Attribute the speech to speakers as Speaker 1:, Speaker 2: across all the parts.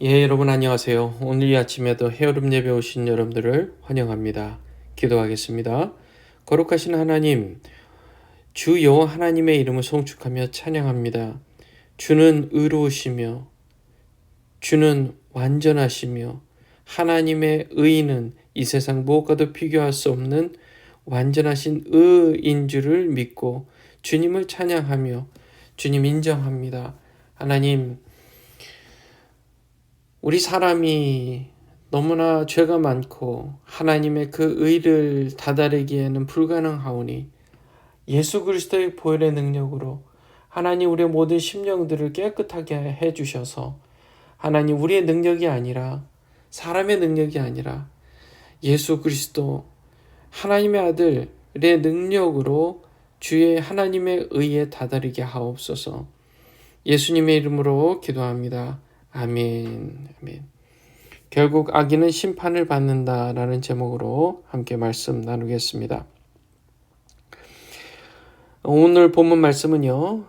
Speaker 1: 여러분 안녕하세요. 오늘 이 아침에도 헤어름 예배 오신 여러분들을 환영합니다. 기도하겠습니다. 거룩하신 하나님, 주 여호와 하나님의 이름을 송축하며 찬양합니다. 주는 의로우시며 주는 완전하시며 하나님의 의는 이 세상 무엇과도 비교할 수 없는 완전하신 의인 줄을 믿고 주님을 찬양하며 주님 인정합니다. 하나님, 우리 사람이 너무나 죄가 많고 하나님의 그 의를 다다르기에는 불가능하오니 예수 그리스도의 보혈의 능력으로 하나님 우리의 모든 심령들을 깨끗하게 해주셔서 하나님 우리의 능력이 아니라 사람의 능력이 아니라 예수 그리스도 하나님의 아들의 능력으로 주의 하나님의 의에 다다르게 하옵소서. 예수님의 이름으로 기도합니다. 아멘. 아멘. 결국 악인은 심판을 받는다라는 제목으로 함께 말씀 나누겠습니다. 오늘 본문 말씀은요.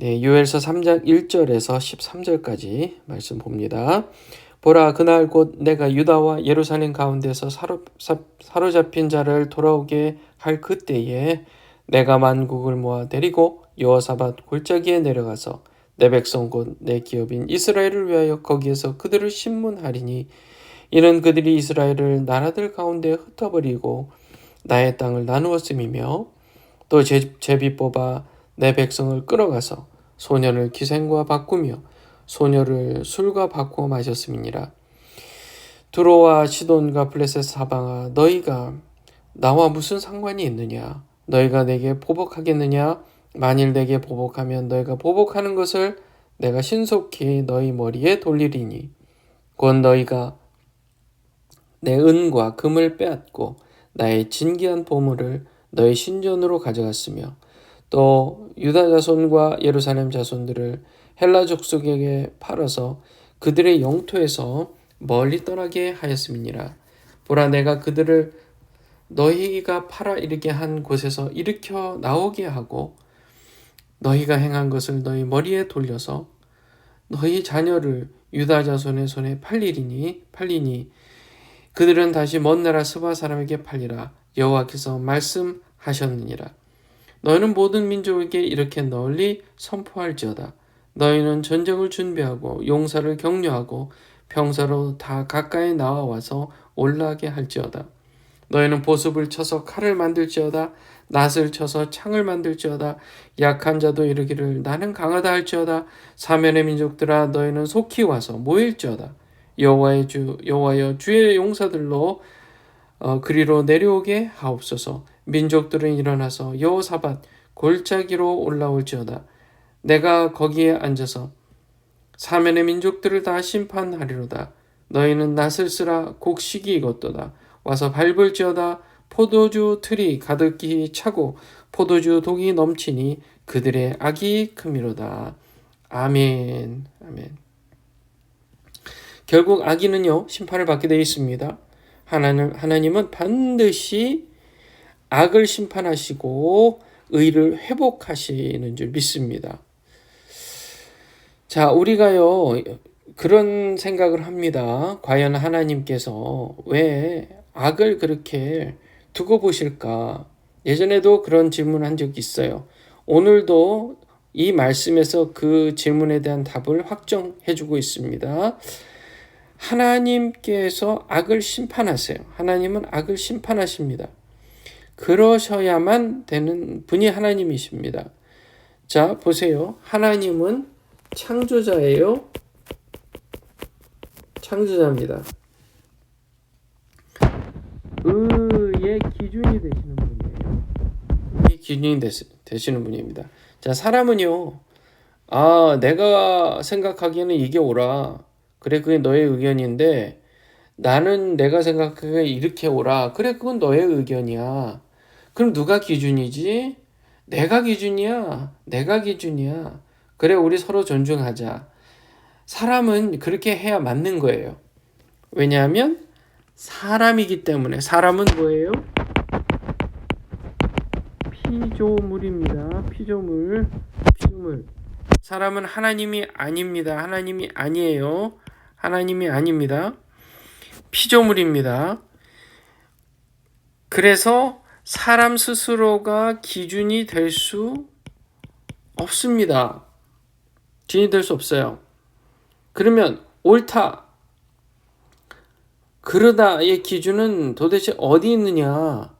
Speaker 1: 요엘서 3장 1절에서 13절까지 말씀 봅니다. 보라, 그날 곧 내가 유다와 예루살렘 가운데서 사로잡힌 자를 돌아오게 할 그때에 내가 만국을 모아 데리고 여호사밧 골짜기에 내려가서 내 백성 곧 내 기업인 이스라엘을 위하여 거기에서 그들을 심문하리니 이는 그들이 이스라엘을 나라들 가운데 흩어버리고 나의 땅을 나누었음이며 또 제비 뽑아 내 백성을 끌어가서 소년을 기생과 바꾸며 소녀를 술과 바꾸어 마셨음이니라. 두로와 시돈과 블레셋 사방아, 너희가 나와 무슨 상관이 있느냐? 너희가 내게 보복하겠느냐? 만일 내게 보복하면 너희가 보복하는 것을 내가 신속히 너희 머리에 돌리리니 곧 너희가 내 은과 금을 빼앗고 나의 진귀한 보물을 너희 신전으로 가져갔으며 또 유다 자손과 예루살렘 자손들을 헬라 족속에게 팔아서 그들의 영토에서 멀리 떠나게 하였음이니라. 보라, 내가 그들을 너희가 팔아 이르게 한 곳에서 일으켜 나오게 하고 너희가 행한 것을 너희 머리에 돌려서 너희 자녀를 유다 자손의 손에 팔리니 그들은 다시 먼 나라 스바 사람에게 팔리라. 여호와께서 말씀하셨느니라. 너희는 모든 민족에게 이렇게 널리 선포할지어다. 너희는 전쟁을 준비하고 용사를 격려하고 병사로 다 가까이 나와서 올라가게 할지어다. 너희는 보습을 쳐서 칼을 만들지어다. 낫을 쳐서 창을 만들지어다. 약한 자도 이르기를 나는 강하다 할지어다. 사면의 민족들아, 너희는 속히 와서 모일지어다. 여호와여 주의 용사들로 그리로 내려오게 하옵소서. 민족들은 일어나서 여호사밧 골짜기로 올라올지어다. 내가 거기에 앉아서 사면의 민족들을 다 심판하리로다. 너희는 낫을 쓰라. 곡식이 익었도다. 와서 밟을지어다. 포도주 틀이 가득히 차고 포도주 독이 넘치니 그들의 악이 크미로다. 아멘. 아멘. 결국 악인은요, 심판을 받게 되어 있습니다. 하나님은 반드시 악을 심판하시고 의를 회복하시는 줄 믿습니다. 자, 우리가요, 그런 생각을 합니다. 과연 하나님께서 왜 악을 그렇게 두고 보실까? 예전에도 그런 질문한 적이 있어요. 오늘도 이 말씀에서 그 질문에 대한 답을 확정해주고 있습니다. 하나님께서 악을 심판하세요. 하나님은 악을 심판하십니다. 그러셔야만 되는 분이 하나님이십니다. 자, 보세요. 하나님은 창조자예요. 창조자입니다. 의의 기준이 되시는 분이에요. 의의 기준이 되시는 분입니다. 자, 사람은요, 내가 생각하기에는 이게 옳아. 그래, 그게 너의 의견인데 나는 내가 생각하기에 이렇게 옳아. 그래, 그건 너의 의견이야. 그럼 누가 기준이지? 내가 기준이야. 내가 기준이야. 그래, 우리 서로 존중하자. 사람은 그렇게 해야 맞는 거예요. 왜냐하면 사람이기 때문에. 사람은 뭐예요? 피조물입니다. 피조물. 사람은 하나님이 아닙니다. 하나님이 아니에요. 하나님이 아닙니다. 피조물입니다. 그래서 사람 스스로가 기준이 될 수 없습니다. 기준이 될 수 없어요. 그러면 옳다, 그러다의 기준은 도대체 어디 있느냐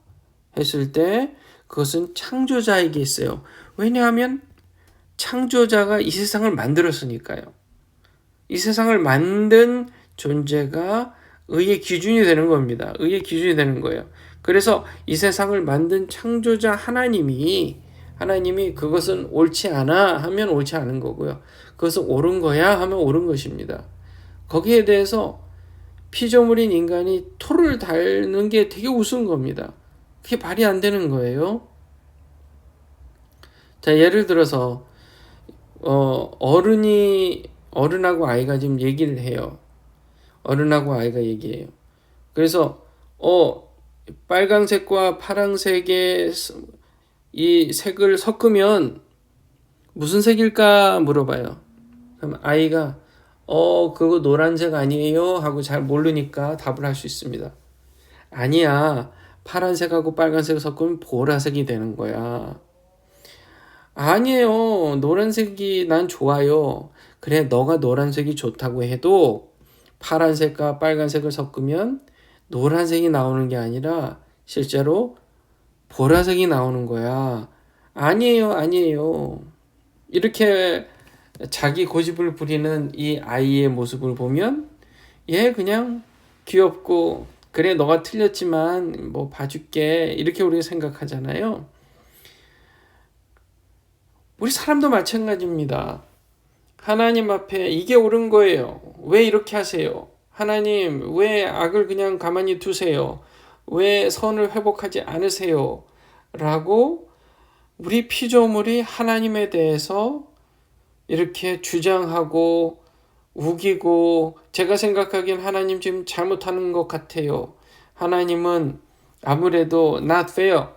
Speaker 1: 했을 때 그것은 창조자에게 있어요. 왜냐하면 창조자가 이 세상을 만들었으니까요. 이 세상을 만든 존재가 의의 기준이 되는 겁니다. 의의 기준이 되는 거예요. 그래서 이 세상을 만든 창조자 하나님이 그것은 옳지 않아 하면 옳지 않은 거고요. 그것은 옳은 거야 하면 옳은 것입니다. 거기에 대해서 피조물인 인간이 토를 달는 게 되게 우스운 겁니다. 그게 말이 안 되는 거예요. 자, 예를 들어서 어른하고 아이가 지금 얘기를 해요. 어른하고 아이가 얘기해요. 그래서 빨강색과 파랑색의 이 색을 섞으면 무슨 색일까 물어봐요. 그럼 아이가 그거 노란색 아니에요? 하고 잘 모르니까 답을 할 수 있습니다. 아니야. 파란색하고 빨간색을 섞으면 보라색이 되는 거야. 아니에요. 노란색이 난 좋아요. 그래, 너가 노란색이 좋다고 해도 파란색과 빨간색을 섞으면 노란색이 나오는 게 아니라 실제로 보라색이 나오는 거야. 아니에요. 이렇게 자기 고집을 부리는 이 아이의 모습을 보면 얘 그냥 귀엽고 그래 너가 틀렸지만 뭐 봐줄게 이렇게 우리가 생각하잖아요. 우리 사람도 마찬가지입니다. 하나님 앞에 이게 옳은 거예요. 왜 이렇게 하세요? 하나님 왜 악을 그냥 가만히 두세요? 왜 선을 회복하지 않으세요? 라고 우리 피조물이 하나님에 대해서 이렇게 주장하고 우기고 제가 생각하기엔 하나님 지금 잘못하는 것 같아요. 하나님은 아무래도 not fair,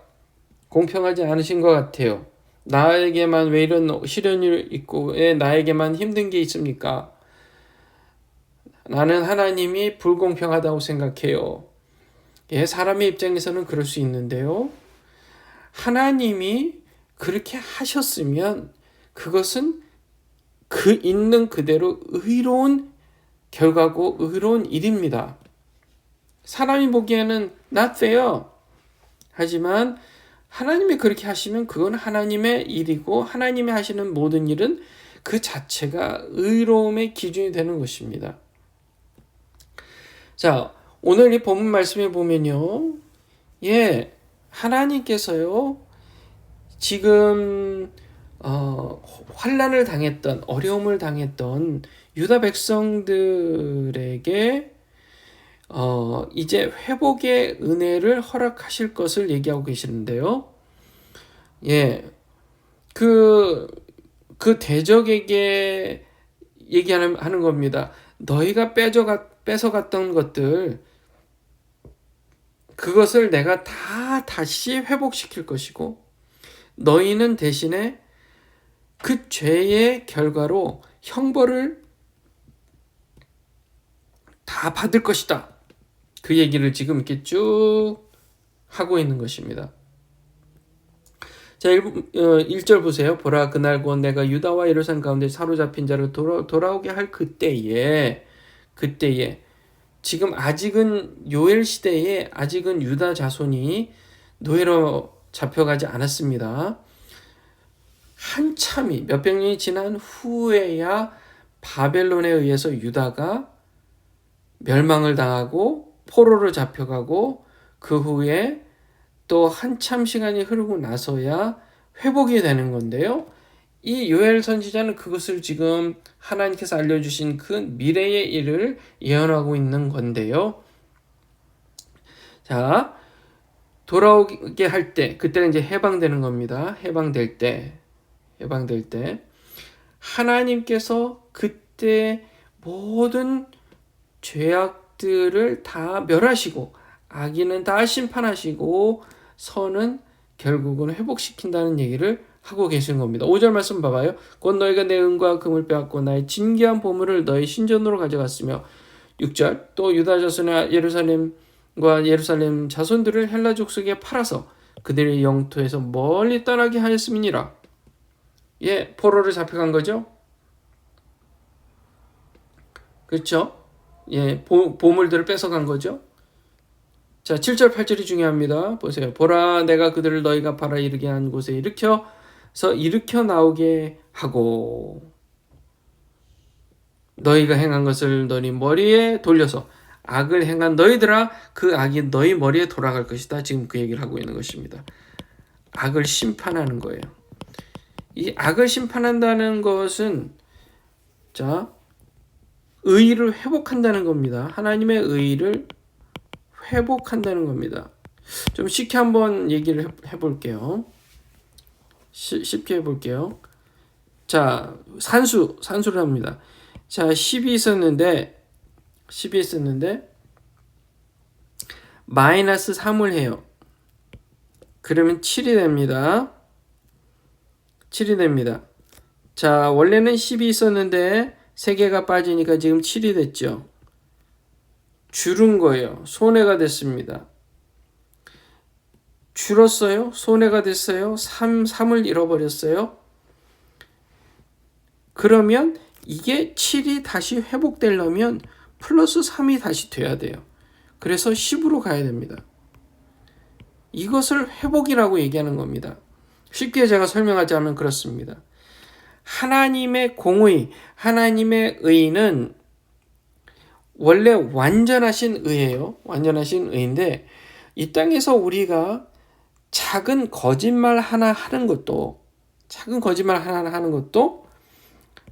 Speaker 1: 공평하지 않으신 것 같아요. 나에게만 왜 이런 시련이 있고 왜 나에게만 힘든 게 있습니까? 나는 하나님이 불공평하다고 생각해요. 예, 사람의 입장에서는 그럴 수 있는데요. 하나님이 그렇게 하셨으면 그것은 그 있는 그대로 의로운 결과고 의로운 일입니다. 사람이 보기에는 not fair. 하지만 하나님이 그렇게 하시면 그건 하나님의 일이고 하나님이 하시는 모든 일은 그 자체가 의로움의 기준이 되는 것입니다. 자, 오늘 이 본문 말씀에 보면요. 하나님께서요. 지금 환난을 당했던 어려움을 당했던 유다 백성들에게 이제 회복의 은혜를 허락하실 것을 얘기하고 계시는데요. 그 대적에게 얘기하는 겁니다. 너희가 뺏어갔던 것들 그것을 내가 다시 회복시킬 것이고 너희는 대신에 그 죄의 결과로 형벌을 다 받을 것이다. 그 얘기를 지금 이렇게 쭉 하고 있는 것입니다. 자, 1절 보세요. 보라, 그날 곧 내가 유다와 예루살렘 가운데 사로잡힌 자를 돌아오게 할 그때에 지금 아직은 요엘 시대에 아직은 유다 자손이 노예로 잡혀가지 않았습니다. 한참이 몇백 년이 지난 후에야 바벨론에 의해서 유다가 멸망을 당하고 포로로 잡혀가고 그 후에 또 한참 시간이 흐르고 나서야 회복이 되는 건데요. 이 요엘 선지자는 그것을 지금 하나님께서 알려주신 그 미래의 일을 예언하고 있는 건데요. 자, 돌아오게 할 때, 그때는 이제 해방되는 겁니다. 해방될 때 하나님께서 그때 모든 죄악들을 다 멸하시고 악인은 다 심판하시고 선은 결국은 회복시킨다는 얘기를 하고 계신 겁니다. 5절 말씀 봐봐요. 곧 너희가 내 은과 금을 빼앗고 나의 진귀한 보물을 너희 신전으로 가져갔으며 6절 또 유다 자손의 예루살렘 자손들을 헬라 족속에 팔아서 그들의 영토에서 멀리 떠나게 하였음이니라. 예, 포로를 잡혀간 거죠. 그렇죠? 예, 보물들을 뺏어간 거죠. 자, 7절 8절이 중요합니다. 보세요. 보라 내가 그들을 너희가 팔아 이르게 한 곳에 일으켜 나오게 하고 너희가 행한 것을 너희 머리에 돌려서 악을 행한 너희들아 그 악이 너희 머리에 돌아갈 것이다. 지금 그 얘기를 하고 있는 것입니다. 악을 심판하는 거예요. 이 악을 심판한다는 것은 자 의의를 회복한다는 겁니다. 하나님의 의의를 회복한다는 겁니다. 좀 쉽게 한번 얘기를 해볼게요. 쉽게 해볼게요. 자, 산수를 합니다. 자, 10이 있었는데 마이너스 3을 해요. 그러면 7이 됩니다. 자, 원래는 10이 있었는데 3개가 빠지니까 지금 7이 됐죠. 줄은 거예요. 손해가 됐습니다. 줄었어요? 손해가 됐어요? 3을 잃어버렸어요? 그러면 이게 7이 다시 회복되려면 플러스 3이 다시 돼야 돼요. 그래서 10으로 가야 됩니다. 이것을 회복이라고 얘기하는 겁니다. 쉽게 제가 설명하자면 그렇습니다. 하나님의 공의, 하나님의 의는 원래 완전하신 의예요. 완전하신 의인데 이 땅에서 우리가 작은 거짓말 하나 하는 것도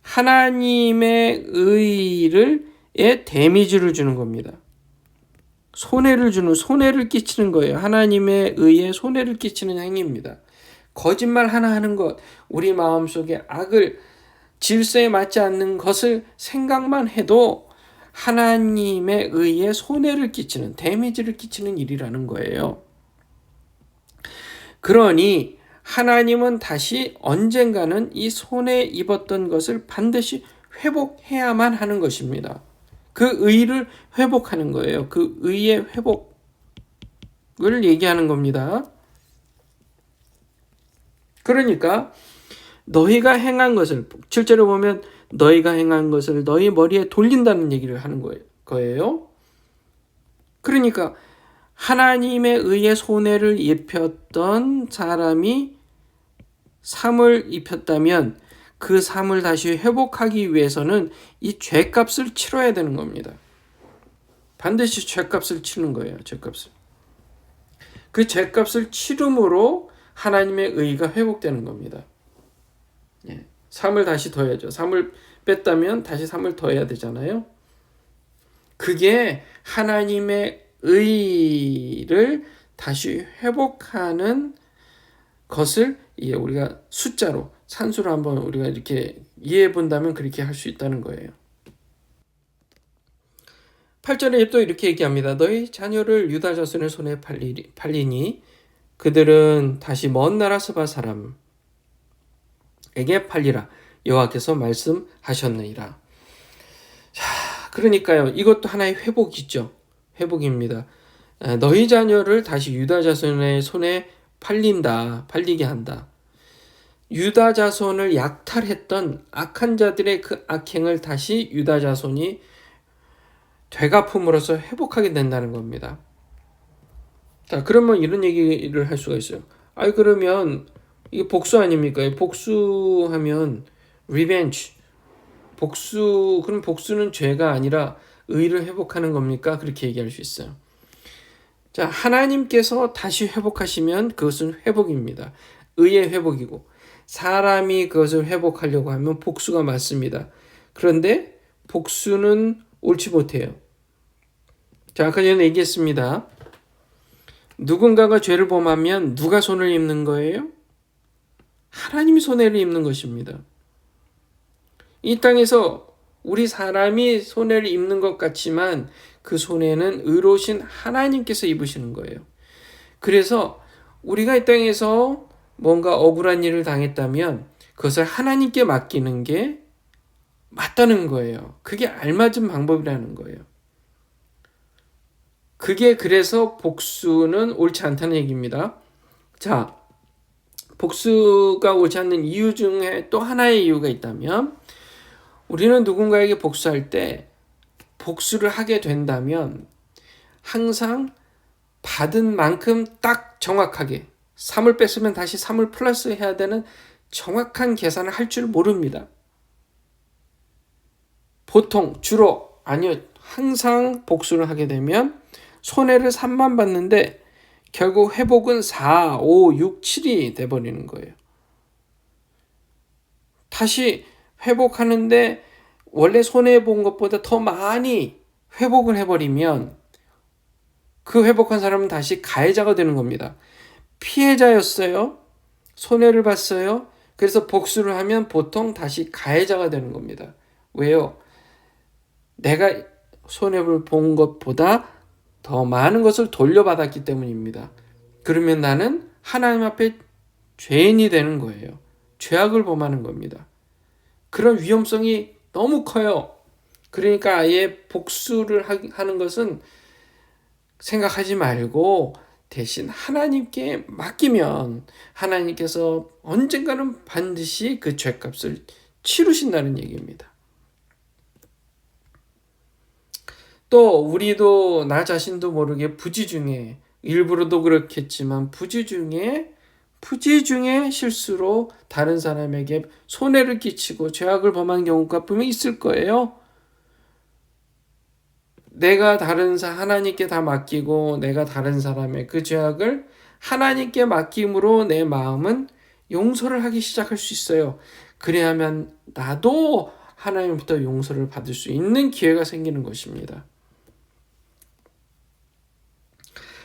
Speaker 1: 하나님의 의에 데미지를 주는 겁니다. 손해를 끼치는 거예요. 하나님의 의에 손해를 끼치는 행위입니다. 거짓말 하나 하는 것, 우리 마음속에 악을 질서에 맞지 않는 것을 생각만 해도 하나님의 의에 손해를 끼치는, 데미지를 끼치는 일이라는 거예요. 그러니 하나님은 다시 언젠가는 이 손해 입었던 것을 반드시 회복해야만 하는 것입니다. 그 의를 회복하는 거예요. 그 의의 회복을 얘기하는 겁니다. 그러니까 너희가 행한 것을 7절에 보면 너희가 행한 것을 너희 머리에 돌린다는 얘기를 하는 거예요. 그러니까 하나님의 의에 손해를 입혔던 사람이 삶을 입혔다면 그 삶을 다시 회복하기 위해서는 이 죄값을 치러야 되는 겁니다. 반드시 죄값을 치는 거예요. 그 죄값을 치름으로 하나님의 의가 회복되는 겁니다. 예, 삶을 다시 더해야죠. 삶을 뺐다면 다시 삶을 더해야 되잖아요. 그게 하나님의 의를 다시 회복하는 것을 우리가 숫자로 산수로 한번 우리가 이렇게 이해해 본다면 그렇게 할 수 있다는 거예요. 8절에 또 이렇게 얘기합니다. 너희 자녀를 유다 자손의 손에 팔리니 그들은 다시 먼 나라 스바 사람에게 팔리라 여호와께서 말씀하셨느니라. 자, 그러니까요. 이것도 하나의 회복이죠. 회복입니다. 너희 자녀를 다시 유다 자손의 손에 팔리게 한다. 유다 자손을 약탈했던 악한 자들의 그 악행을 다시 유다 자손이 되갚음으로써 회복하게 된다는 겁니다. 자, 그러면 이런 얘기를 할 수가 있어요. 그러면 이게 복수 아닙니까? 복수하면 revenge. 그럼 복수는 죄가 아니라 의를 회복하는 겁니까? 그렇게 얘기할 수 있어요. 자, 하나님께서 다시 회복하시면 그것은 회복입니다. 의의 회복이고 사람이 그것을 회복하려고 하면 복수가 맞습니다. 그런데 복수는 옳지 못해요. 자, 아까 전에 얘기했습니다. 누군가가 죄를 범하면 누가 손을 입는 거예요? 하나님이 손해를 입는 것입니다. 이 땅에서 우리 사람이 손해를 입는 것 같지만 그 손해는 의로우신 하나님께서 입으시는 거예요. 그래서 우리가 이 땅에서 뭔가 억울한 일을 당했다면 그것을 하나님께 맡기는 게 맞다는 거예요. 그게 알맞은 방법이라는 거예요. 그게 그래서 복수는 옳지 않다는 얘기입니다. 자, 복수가 옳지 않는 이유 중에 또 하나의 이유가 있다면, 우리는 누군가에게 복수할 때 복수를 하게 된다면 항상 받은 만큼 딱 정확하게 3을 뺐으면 다시 3을 플러스 해야 되는 정확한 계산을 할 줄 모릅니다. 보통 주로 아니요, 항상 복수를 하게 되면 손해를 3만 받는데 결국 회복은 4, 5, 6, 7이 돼버리는 거예요. 다시 회복하는데 원래 손해본 것보다 더 많이 회복을 해버리면 그 회복한 사람은 다시 가해자가 되는 겁니다. 피해자였어요. 손해를 봤어요. 그래서 복수를 하면 보통 다시 가해자가 되는 겁니다. 왜요? 내가 손해를 본 것보다 더 많은 것을 돌려받았기 때문입니다. 그러면 나는 하나님 앞에 죄인이 되는 거예요. 죄악을 범하는 겁니다. 그런 위험성이 너무 커요. 그러니까 아예 복수를 하는 것은 생각하지 말고 대신 하나님께 맡기면 하나님께서 언젠가는 반드시 그 죄값을 치르신다는 얘기입니다. 또 우리도 나 자신도 모르게 부지 중에, 일부러도 그렇겠지만 부지 중에 실수로 다른 사람에게 손해를 끼치고 죄악을 범한 경우가 분명히 있을 거예요. 내가 하나님께 다 맡기고 내가 다른 사람의 그 죄악을 하나님께 맡김으로 내 마음은 용서를 하기 시작할 수 있어요. 그래야만 나도 하나님부터 용서를 받을 수 있는 기회가 생기는 것입니다.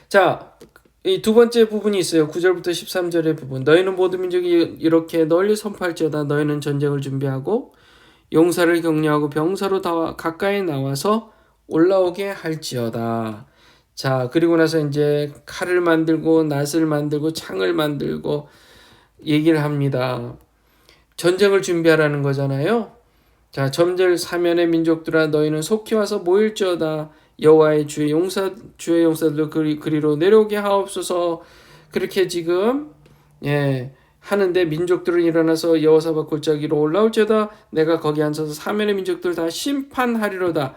Speaker 1: 자, 이 두 번째 부분이 있어요. 9절부터 13절의 부분. 너희는 모든 민족이 이렇게 널리 선포할지어다. 너희는 전쟁을 준비하고 용사를 격려하고 병사로 다 가까이 나와서 올라오게 할지어다. 자, 그리고 나서 이제 칼을 만들고 낫을 만들고 창을 만들고 얘기를 합니다. 전쟁을 준비하라는 거잖아요. 자, 점절 사면의 민족들아 너희는 속히 와서 모일지어다. 여호와의 주의 용사들 그리로 내려오게 하옵소서. 그렇게 지금 하는데 민족들은 일어나서 여호사밧 골짜기로 올라올지어다. 내가 거기 앉아서 사면의 민족들을 다 심판하리로다.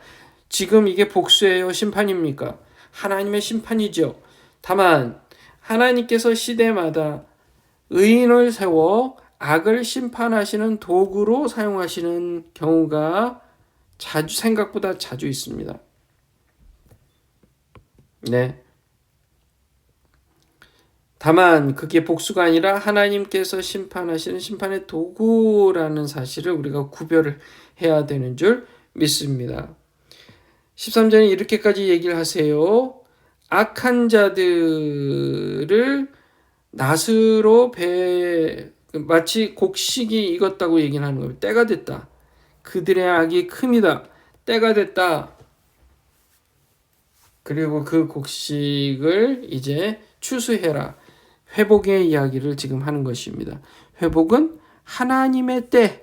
Speaker 1: 지금 이게 복수예요? 심판입니까? 하나님의 심판이죠. 다만 하나님께서 시대마다 의인을 세워 악을 심판하시는 도구로 사용하시는 경우가 생각보다 자주 있습니다. 네. 다만 그게 복수가 아니라 하나님께서 심판하시는 심판의 도구라는 사실을 우리가 구별을 해야 되는 줄 믿습니다. 13절에 이렇게까지 얘기를 하세요. 악한 자들을 낫으로 마치 곡식이 익었다고 얘기를 하는 거예요. 때가 됐다. 그들의 악이 큼이다. 때가 됐다. 그리고 그 곡식을 이제 추수해라. 회복의 이야기를 지금 하는 것입니다. 회복은 하나님의 때에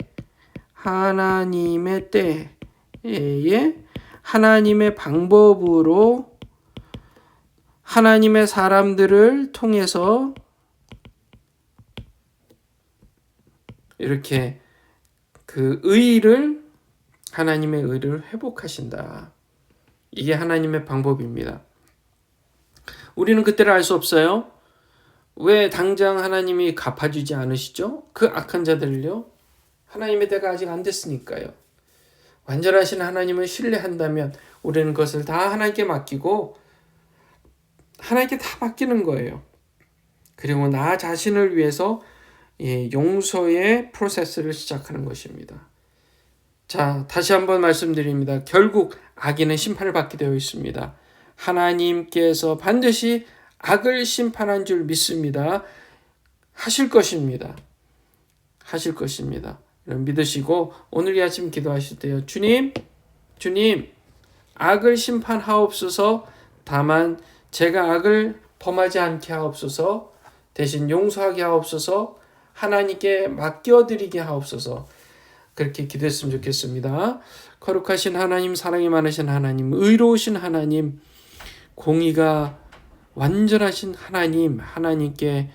Speaker 1: 하나님의 방법으로 하나님의 사람들을 통해서 이렇게 하나님의 의를 회복하신다. 이게 하나님의 방법입니다. 우리는 그때를 알 수 없어요. 왜 당장 하나님이 갚아주지 않으시죠? 그 악한 자들을요. 하나님의 때가 아직 안 됐으니까요. 완전하신 하나님을 신뢰한다면 우리는 그것을 다 하나님께 맡기고 하나님께 다 맡기는 거예요. 그리고 나 자신을 위해서 용서의 프로세스를 시작하는 것입니다. 자, 다시 한번 말씀드립니다. 결국 악인은 심판을 받게 되어 있습니다. 하나님께서 반드시 악을 심판한 줄 믿습니다. 하실 것입니다. 믿으시고 오늘 이 아침 기도하실 때요. 주님, 악을 심판하옵소서. 다만 제가 악을 범하지 않게 하옵소서. 대신 용서하게 하옵소서. 하나님께 맡겨드리게 하옵소서. 그렇게 기도했으면 좋겠습니다. 거룩하신 하나님, 사랑이 많으신 하나님, 의로우신 하나님, 공의가 완전하신 하나님, 하나님께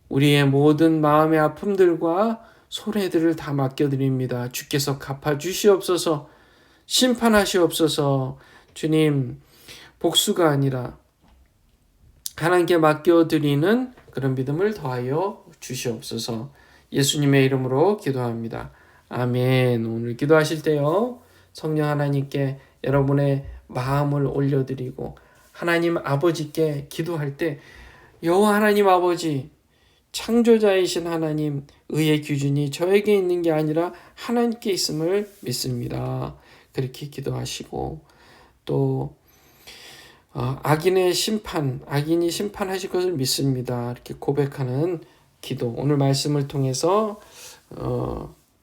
Speaker 1: 우리의 모든 마음의 아픔들과 손해들을 다 맡겨드립니다. 주께서 갚아주시옵소서. 심판하시옵소서. 주님, 복수가 아니라 하나님께 맡겨드리는 그런 믿음을 더하여 주시옵소서. 예수님의 이름으로 기도합니다. 아멘. 오늘 기도하실 때요, 성령 하나님께 여러분의 마음을 올려드리고 하나님 아버지께 기도할 때, 여호와 하나님 아버지, 창조자이신 하나님, 의의 기준이 저에게 있는 게 아니라 하나님께 있음을 믿습니다. 그렇게 기도하시고, 또 악인의 심판, 악인이 심판하실 것을 믿습니다. 이렇게 고백하는 기도, 오늘 말씀을 통해서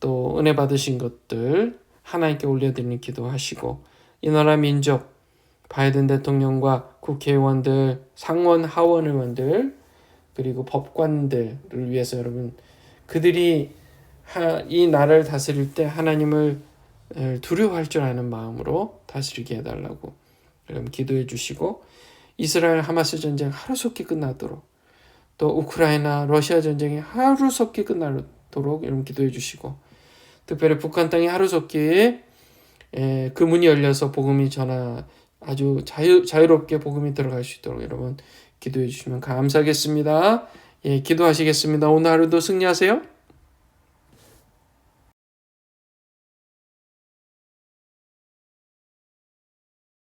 Speaker 1: 또 은혜 받으신 것들 하나님께 올려드리는 기도하시고, 이 나라 민족, 바이든 대통령과 국회의원들, 상원, 하원 의원들, 그리고 법관들을 위해서 여러분, 그들이 이 나라를 다스릴 때 하나님을 두려워할 줄 아는 마음으로 다스리게 해달라고 여러분 기도해 주시고, 이스라엘 하마스 전쟁 하루속히 끝나도록, 또 우크라이나 러시아 전쟁이 하루속히 끝나도록 여러분 기도해 주시고, 특별히 북한 땅이 하루속히 그 문이 열려서 복음이 아주 자유롭게 복음이 들어갈 수 있도록 여러분 기도해 주시면 감사하겠습니다. 기도하시겠습니다. 오늘 하루도 승리하세요.